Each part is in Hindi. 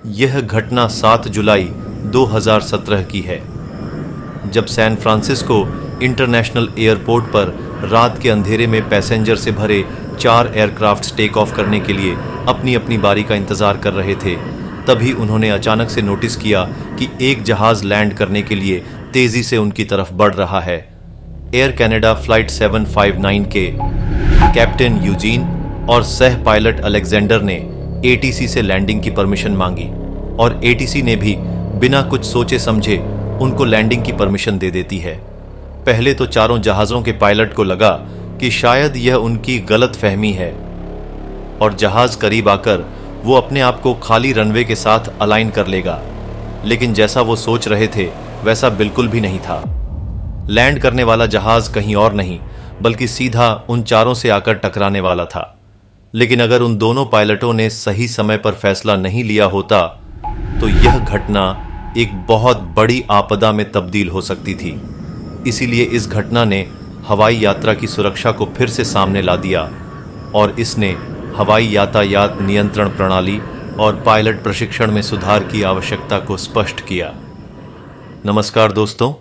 यह घटना 7 जुलाई 2017 की है, जब सैन फ्रांसिस्को इंटरनेशनल एयरपोर्ट पर रात के अंधेरे में पैसेंजर से भरे 4 एयरक्राफ्ट्स टेक ऑफ करने के लिए अपनी अपनी बारी का इंतज़ार कर रहे थे। तभी उन्होंने अचानक से नोटिस किया कि एक जहाज़ लैंड करने के लिए तेज़ी से उनकी तरफ बढ़ रहा है। एयर कनाडा फ्लाइट 759 के कैप्टन यूजीन और सह पायलट अलेक्जेंडर ने एटीसी से लैंडिंग की परमिशन मांगी और एटीसी ने भी बिना कुछ सोचे समझे उनको लैंडिंग की परमिशन दे देती है। पहले तो चारों जहाज़ों के पायलट को लगा कि शायद यह उनकी गलत फहमी है और जहाज़ करीब आकर वो अपने आप को खाली रनवे के साथ अलाइन कर लेगा, लेकिन जैसा वो सोच रहे थे वैसा बिल्कुल भी नहीं था। लैंड करने वाला जहाज़ कहीं और नहीं बल्कि सीधा उन चारों से आकर टकराने वाला था। लेकिन अगर उन दोनों पायलटों ने सही समय पर फैसला नहीं लिया होता तो यह घटना एक बहुत बड़ी आपदा में तब्दील हो सकती थी। इसीलिए इस घटना ने हवाई यात्रा की सुरक्षा को फिर से सामने ला दिया और इसने हवाई यातायात नियंत्रण प्रणाली और पायलट प्रशिक्षण में सुधार की आवश्यकता को स्पष्ट किया। नमस्कार दोस्तों।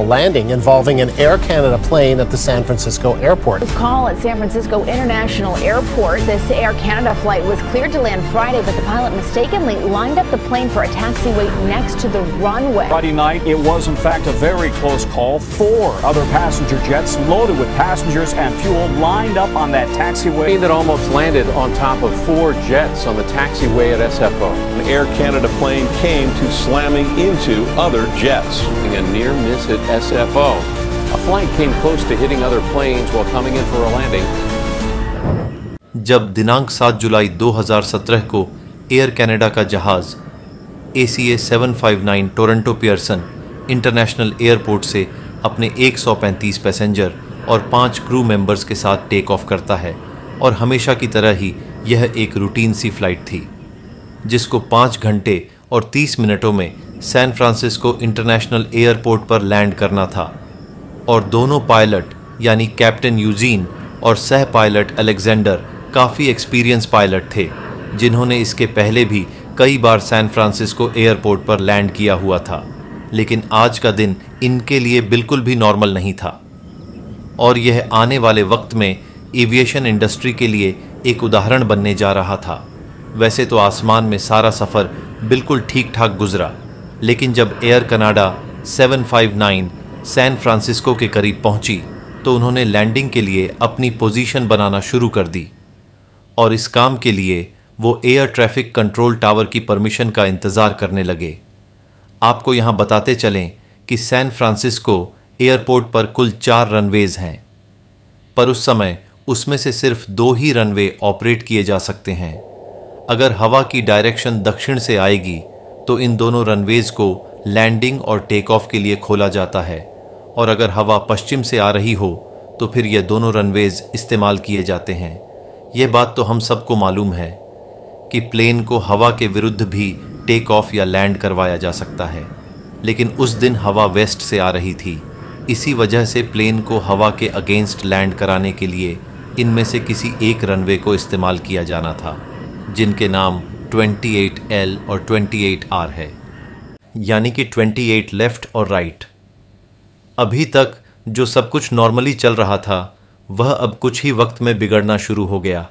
Landing involving an Air Canada plane at the San Francisco airport. This call at San Francisco International Airport. This Air Canada flight was cleared to land Friday, but the pilot mistakenly lined up the plane for a taxiway next to the runway. Friday night, it was in fact a very close call. 4 other passenger jets loaded with passengers and fuel lined up on that taxiway. That almost landed on top of 4 jets on the taxiway at SFO. An Air Canada plane came to slamming into other jets. A near miss at SFO. A flight came close to hitting other planes while coming in for a landing. जब दिनांक 7 जुलाई 2017 को एयर कनाडा का जहाज़ ACA 759 Toronto Pearson international airport से अपने 135 पैसेंजर और 5 क्रू मेंबर्स के साथ टेक ऑफ करता है, और हमेशा की तरह ही यह एक रूटीन सी फ्लाइट थी जिसको 5 घंटे और 30 मिनटों में सैन फ्रांसिस्को इंटरनेशनल एयरपोर्ट पर लैंड करना था। और दोनों पायलट यानी कैप्टन यूजीन और सह पायलट अलेक्जेंडर काफ़ी एक्सपीरियंस पायलट थे, जिन्होंने इसके पहले भी कई बार सैन फ्रांसिस्को एयरपोर्ट पर लैंड किया हुआ था। लेकिन आज का दिन इनके लिए बिल्कुल भी नॉर्मल नहीं था और यह आने वाले वक्त में एविएशन इंडस्ट्री के लिए एक उदाहरण बनने जा रहा था। वैसे तो आसमान में सारा सफ़र बिल्कुल ठीक ठाक गुजरा, लेकिन जब एयर कनाडा 759 सैन फ्रांसिस्को के करीब पहुंची तो उन्होंने लैंडिंग के लिए अपनी पोजीशन बनाना शुरू कर दी और इस काम के लिए वो एयर ट्रैफिक कंट्रोल टावर की परमिशन का इंतज़ार करने लगे। आपको यहाँ बताते चलें कि सैन फ्रांसिस्को एयरपोर्ट पर कुल 4 रनवेज़ हैं, पर उस समय उसमें से सिर्फ 2 ही रनवे ऑपरेट किए जा सकते हैं। अगर हवा की डायरेक्शन दक्षिण से आएगी तो इन दोनों रनवेज़ को लैंडिंग और टेक ऑफ के लिए खोला जाता है, और अगर हवा पश्चिम से आ रही हो तो फिर ये दोनों रनवेज़ इस्तेमाल किए जाते हैं। यह बात तो हम सबको मालूम है कि प्लेन को हवा के विरुद्ध भी टेक ऑफ या लैंड करवाया जा सकता है, लेकिन उस दिन हवा वेस्ट से आ रही थी। इसी वजह से प्लेन को हवा के अगेंस्ट लैंड कराने के लिए इनमें से किसी एक रनवे को इस्तेमाल किया जाना था, जिनके नाम 28L और 28R है, यानी कि 28 लेफ्ट और राइट। अभी तक जो सब कुछ नॉर्मली चल रहा था वह अब कुछ ही वक्त में बिगड़ना शुरू हो गया,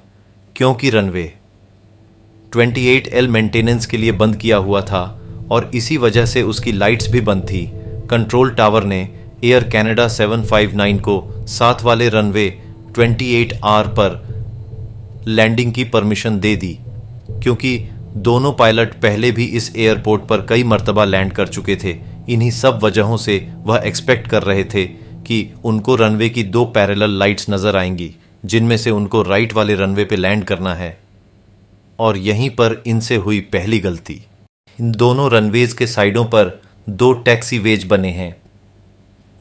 क्योंकि रनवे 28L मेंटेनेंस के लिए बंद किया हुआ था और इसी वजह से उसकी लाइट्स भी बंद थी। कंट्रोल टावर ने एयर कनाडा 759 को साथ वाले रनवे 28R पर लैंडिंग की परमिशन दे दी, क्योंकि दोनों पायलट पहले भी इस एयरपोर्ट पर कई मर्तबा लैंड कर चुके थे। इन्हीं सब वजहों से वह एक्सपेक्ट कर रहे थे कि उनको रनवे की 2 पैरेलल लाइट्स नज़र आएंगी, जिनमें से उनको राइट वाले रनवे पे लैंड करना है। और यहीं पर इनसे हुई पहली गलती। इन दोनों रनवेज के साइडों पर 2 टैक्सीवेज बने हैं,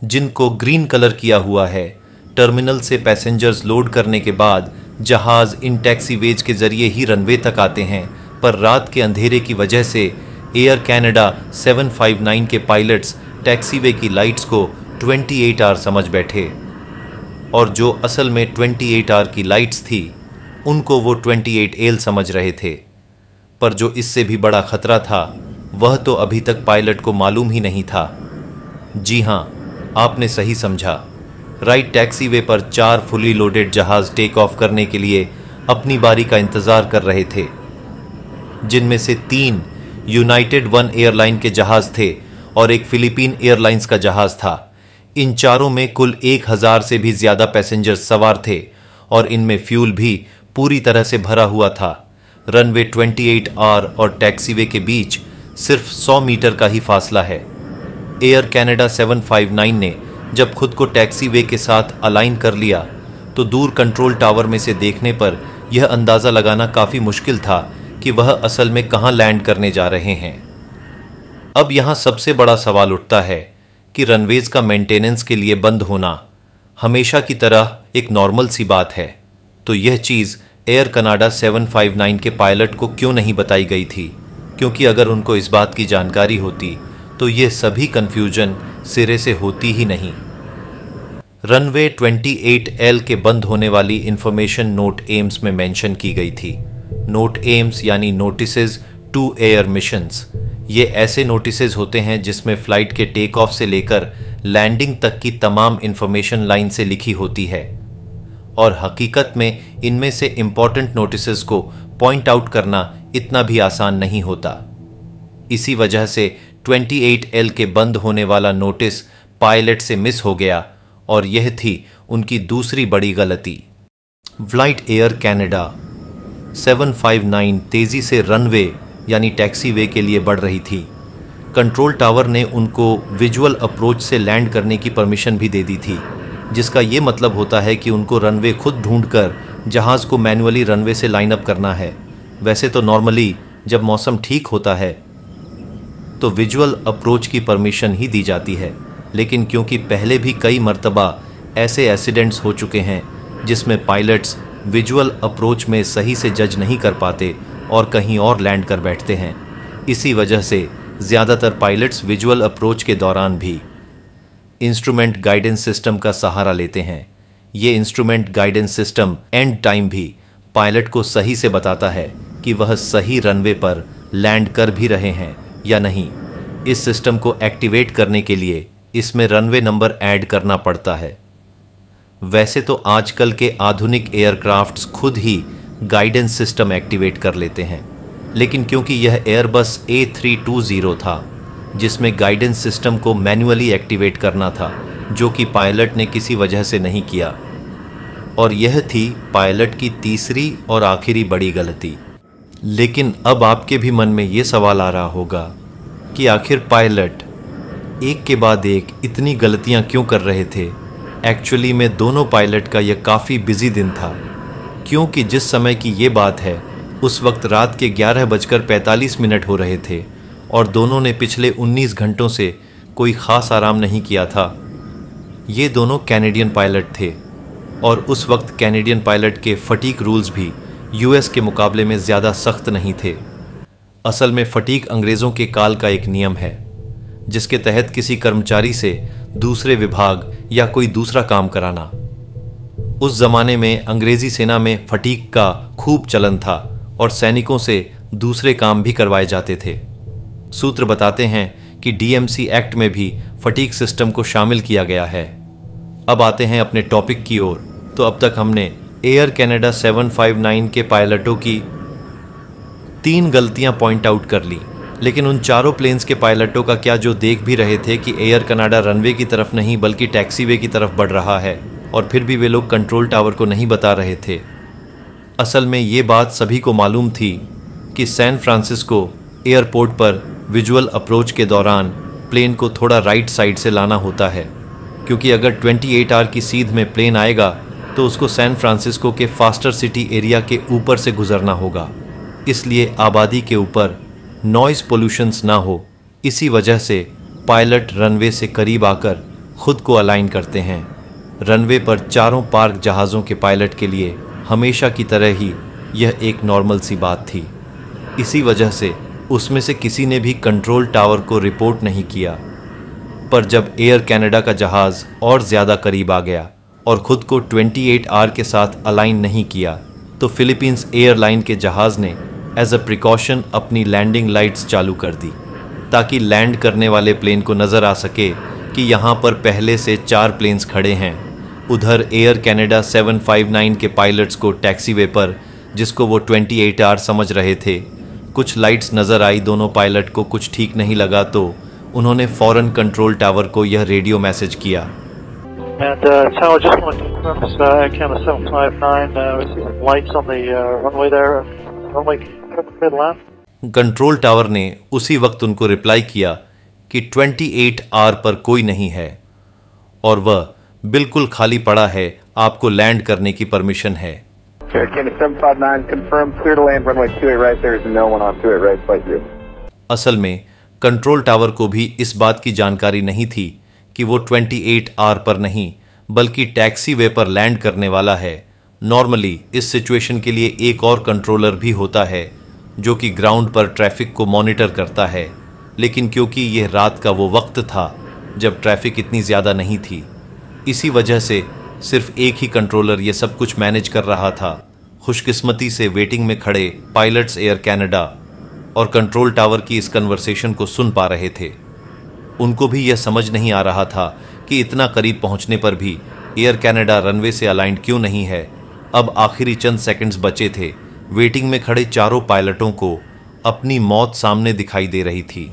जिनको ग्रीन कलर किया हुआ है। टर्मिनल से पैसेंजर्स लोड करने के बाद जहाज़ इन टैक्सीवेज के ज़रिए ही रनवे तक आते हैं, पर रात के अंधेरे की वजह से एयर कनाडा 759 के पायलट्स टैक्सीवे की लाइट्स को 28R समझ बैठे, और जो असल में 28R की लाइट्स थी उनको वो 28L समझ रहे थे। पर जो इससे भी बड़ा खतरा था वह तो अभी तक पायलट को मालूम ही नहीं था। जी हां, आपने सही समझा। राइट टैक्सीवे पर 4 फुली लोडेड जहाज टेक ऑफ करने के लिए अपनी बारी का इंतजार कर रहे थे, जिनमें से 3 यूनाइटेड वन एयरलाइन के जहाज थे और एक फिलीपीन एयरलाइंस का जहाज था। इन चारों में कुल 1000 से भी ज्यादा पैसेंजर्स सवार थे और इनमें फ्यूल भी पूरी तरह से भरा हुआ था। रनवे 28R और टैक्सीवे के बीच सिर्फ 100 मीटर का ही फासला है। एयर कनाडा 759 ने जब खुद को टैक्सीवे के साथ अलाइन कर लिया तो दूर कंट्रोल टावर में से देखने पर यह अंदाज़ा लगाना काफ़ी मुश्किल था कि वह असल में कहाँ लैंड करने जा रहे हैं। अब यहाँ सबसे बड़ा सवाल उठता है कि रनवेज का मेंटेनेंस के लिए बंद होना हमेशा की तरह एक नॉर्मल सी बात है, तो यह चीज़ एयर कनाडा 759 के पायलट को क्यों नहीं बताई गई थी? क्योंकि अगर उनको इस बात की जानकारी होती तो ये सभी कन्फ्यूजन सिरे से होती ही नहीं। रनवे 28L के बंद होने वाली इंफॉर्मेशन नोट एम्स में मेंशन की गई थी। नोट एम्स यानी नोटिसेज टू एयर मिशंस। ये ऐसे नोटिसेज होते हैं जिसमें फ्लाइट के टेक ऑफ से लेकर लैंडिंग तक की तमाम इंफॉर्मेशन लाइन से लिखी होती है, और हकीकत में इनमें से इंपॉर्टेंट नोटिसेज को पॉइंट आउट करना इतना भी आसान नहीं होता। इसी वजह से 28L के बंद होने वाला नोटिस पायलट से मिस हो गया और यह थी उनकी दूसरी बड़ी गलती। फ्लाइट एयर कनाडा 759 तेजी से रनवे यानी टैक्सीवे के लिए बढ़ रही थी। कंट्रोल टावर ने उनको विजुअल अप्रोच से लैंड करने की परमिशन भी दे दी थी, जिसका ये मतलब होता है कि उनको रनवे खुद ढूंढकर जहाज़ को मैन्युअली रनवे से लाइन अप करना है। वैसे तो नॉर्मली जब मौसम ठीक होता है तो विजुअल अप्रोच की परमिशन ही दी जाती है, लेकिन क्योंकि पहले भी कई मर्तबा ऐसे एक्सीडेंट्स हो चुके हैं जिसमें पायलट्स विजुअल अप्रोच में सही से जज नहीं कर पाते और कहीं और लैंड कर बैठते हैं, इसी वजह से ज़्यादातर पायलट्स विजुअल अप्रोच के दौरान भी इंस्ट्रूमेंट गाइडेंस सिस्टम का सहारा लेते हैं। ये instrument guidance system and time भी पायलट को सही से बताता है कि वह सही रनवे पर लैंड कर भी रहे हैं या नहीं। इस सिस्टम को एक्टिवेट करने के लिए इसमें रनवे नंबर ऐड करना पड़ता है। वैसे तो आजकल के आधुनिक एयरक्राफ्ट्स खुद ही गाइडेंस सिस्टम एक्टिवेट कर लेते हैं, लेकिन क्योंकि यह एयरबस A320 था जिसमें गाइडेंस सिस्टम को मैन्युअली एक्टिवेट करना था, जो कि पायलट ने किसी वजह से नहीं किया, और यह थी पायलट की तीसरी और आखिरी बड़ी गलती। लेकिन अब आपके भी मन में ये सवाल आ रहा होगा कि आखिर पायलट एक के बाद एक इतनी गलतियां क्यों कर रहे थे। एक्चुअली में दोनों पायलट का यह काफ़ी बिजी दिन था, क्योंकि जिस समय की ये बात है उस वक्त रात के 11:45 हो रहे थे और दोनों ने पिछले 19 घंटों से कोई ख़ास आराम नहीं किया था। ये दोनों कैनेडियन पायलट थे और उस वक्त कैनेडियन पायलट के फटीक रूल्स भी यूएस के मुकाबले में ज़्यादा सख्त नहीं थे। असल में फटीक अंग्रेज़ों के काल का एक नियम है जिसके तहत किसी कर्मचारी से दूसरे विभाग या कोई दूसरा काम कराना। उस ज़माने में अंग्रेज़ी सेना में फटीक का खूब चलन था और सैनिकों से दूसरे काम भी करवाए जाते थे। सूत्र बताते हैं कि DMC एक्ट में भी फटीक सिस्टम को शामिल किया गया है। अब आते हैं अपने टॉपिक की ओर। तो अब तक हमने एयर कनाडा 759 के पायलटों की 3 गलतियां पॉइंट आउट कर ली, लेकिन उन चारों प्लेन्स के पायलटों का क्या जो देख भी रहे थे कि एयर कनाडा रनवे की तरफ नहीं बल्कि टैक्सीवे की तरफ बढ़ रहा है, और फिर भी वे लोग कंट्रोल टावर को नहीं बता रहे थे। असल में ये बात सभी को मालूम थी कि सैन फ्रांसिस्को एयरपोर्ट पर विजुअल अप्रोच के दौरान प्लेन को थोड़ा राइट साइड से लाना होता है, क्योंकि अगर 28R की सीध में प्लेन आएगा तो उसको सैन फ्रांसिस्को के फास्टर सिटी एरिया के ऊपर से गुजरना होगा। इसलिए आबादी के ऊपर नॉइज़ पोल्यूशंस ना हो, इसी वजह से पायलट रनवे से करीब आकर खुद को अलाइन करते हैं। रनवे पर चारों पार्क जहाज़ों के पायलट के लिए हमेशा की तरह ही यह एक नॉर्मल सी बात थी। इसी वजह से उसमें से किसी ने भी कंट्रोल टावर को रिपोर्ट नहीं किया। पर जब एयर कनाडा का जहाज़ और ज़्यादा करीब आ गया और ख़ुद को 28R के साथ अलाइन नहीं किया, तो फिलीपींस एयरलाइन के जहाज़ ने एज अ प्रिकॉशन अपनी लैंडिंग लाइट्स चालू कर दी ताकि लैंड करने वाले प्लेन को नज़र आ सके कि यहाँ पर पहले से 4 प्लेन्स खड़े हैं। उधर एयर कनाडा 759 के पायलट्स को टैक्सीवे पर, जिसको वो 28 आवर समझ रहे थे, कुछ लाइट्स नज़र आई। दोनों पायलट को कुछ ठीक नहीं लगा तो उन्होंने फ़ौरन कंट्रोल टावर को यह रेडियो मैसेज किया। Tower, just want to confirm this Air Canada 759, we see some lights on the runway there, runway mid-land. Control tower ने उसी वक्त उनको रिप्लाई किया कि 28 आवर पर कोई नहीं है और वह बिल्कुल खाली पड़ा है, आपको लैंड करने की परमिशन है। Air Canada 759, confirm clear to land runway 28 right, there is no one on 28 right, flight 0. असल में कंट्रोल टावर को भी इस बात की जानकारी नहीं थी कि वो 28 आवर पर नहीं बल्कि टैक्सी वे पर लैंड करने वाला है। नॉर्मली इस सिचुएशन के लिए एक और कंट्रोलर भी होता है जो कि ग्राउंड पर ट्रैफिक को मॉनिटर करता है, लेकिन क्योंकि यह रात का वो वक्त था जब ट्रैफिक इतनी ज़्यादा नहीं थी, इसी वजह से सिर्फ एक ही कंट्रोलर ये सब कुछ मैनेज कर रहा था। खुशकिस्मती से वेटिंग में खड़े पायलट्स एयर कनाडा और कंट्रोल टावर की इस कन्वर्सेशन को सुन पा रहे थे। उनको भी यह समझ नहीं आ रहा था कि इतना करीब पहुंचने पर भी एयर कनाडा रनवे से अलाइंड क्यों नहीं है। अब आखिरी चंद सेकंड्स बचे थे। वेटिंग में खड़े चारों पायलटों को अपनी मौत सामने दिखाई दे रही थी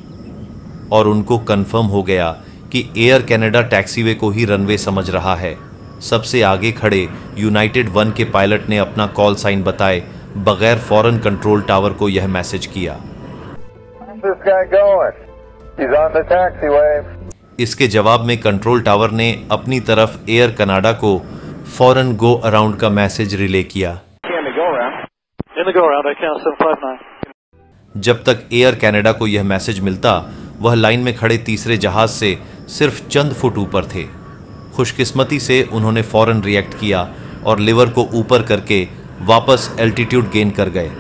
और उनको कंफर्म हो गया कि एयर कनाडा टैक्सीवे को ही रनवे समझ रहा है। सबसे आगे खड़े यूनाइटेड 1 के पायलट ने अपना कॉल साइन बताए बगैर फौरन कंट्रोल टावर को यह मैसेज किया। इसके जवाब में कंट्रोल टावर ने अपनी तरफ एयर कनाडा को फौरन गो अराउंड का मैसेज रिले किया। जब तक एयर कनाडा को यह मैसेज मिलता वह लाइन में खड़े तीसरे जहाज से सिर्फ चंद फुट ऊपर थे। खुशकिस्मती से उन्होंने फौरन रिएक्ट किया और लिवर को ऊपर करके वापस एल्टीट्यूड गेन कर गए।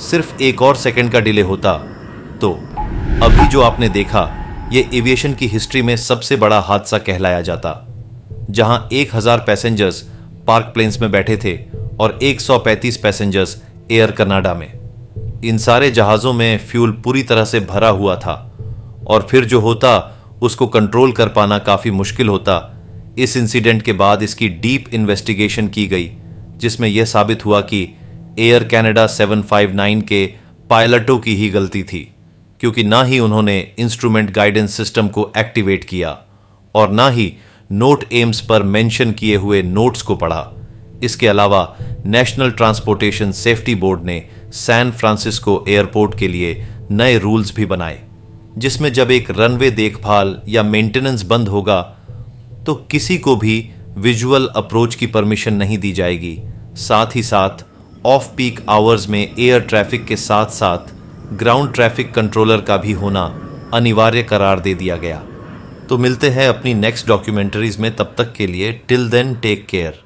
सिर्फ एक और सेकंड का डिले होता तो अभी जो आपने देखा ये एविएशन की हिस्ट्री में सबसे बड़ा हादसा कहलाया जाता, जहां 1000 पैसेंजर्स पार्क प्लेन्स में बैठे थे और 135 पैसेंजर्स एयर कनाडा में। इन सारे जहाज़ों में फ्यूल पूरी तरह से भरा हुआ था और फिर जो होता उसको कंट्रोल कर पाना काफ़ी मुश्किल होता। इस इंसिडेंट के बाद इसकी डीप इन्वेस्टिगेशन की गई जिसमें यह साबित हुआ कि एयर कनाडा 759 के पायलटों की ही गलती थी, क्योंकि ना ही उन्होंने इंस्ट्रूमेंट गाइडेंस सिस्टम को एक्टिवेट किया और ना ही नोट एम्स पर मेंशन किए हुए नोट्स को पढ़ा। इसके अलावा नेशनल ट्रांसपोर्टेशन सेफ्टी बोर्ड ने सैन फ्रांसिस्को एयरपोर्ट के लिए नए रूल्स भी बनाए, जिसमें जब एक रनवे देखभाल या मेंटेनेंस बंद होगा तो किसी को भी विजुअल अप्रोच की परमिशन नहीं दी जाएगी। साथ ही साथ ऑफ पीक आवर्स में एयर ट्रैफिक के साथ साथ ग्राउंड ट्रैफिक कंट्रोलर का भी होना अनिवार्य करार दे दिया गया। तो मिलते हैं अपनी नेक्स्ट डॉक्यूमेंट्रीज में, तब तक के लिए टिल देन टेक केयर।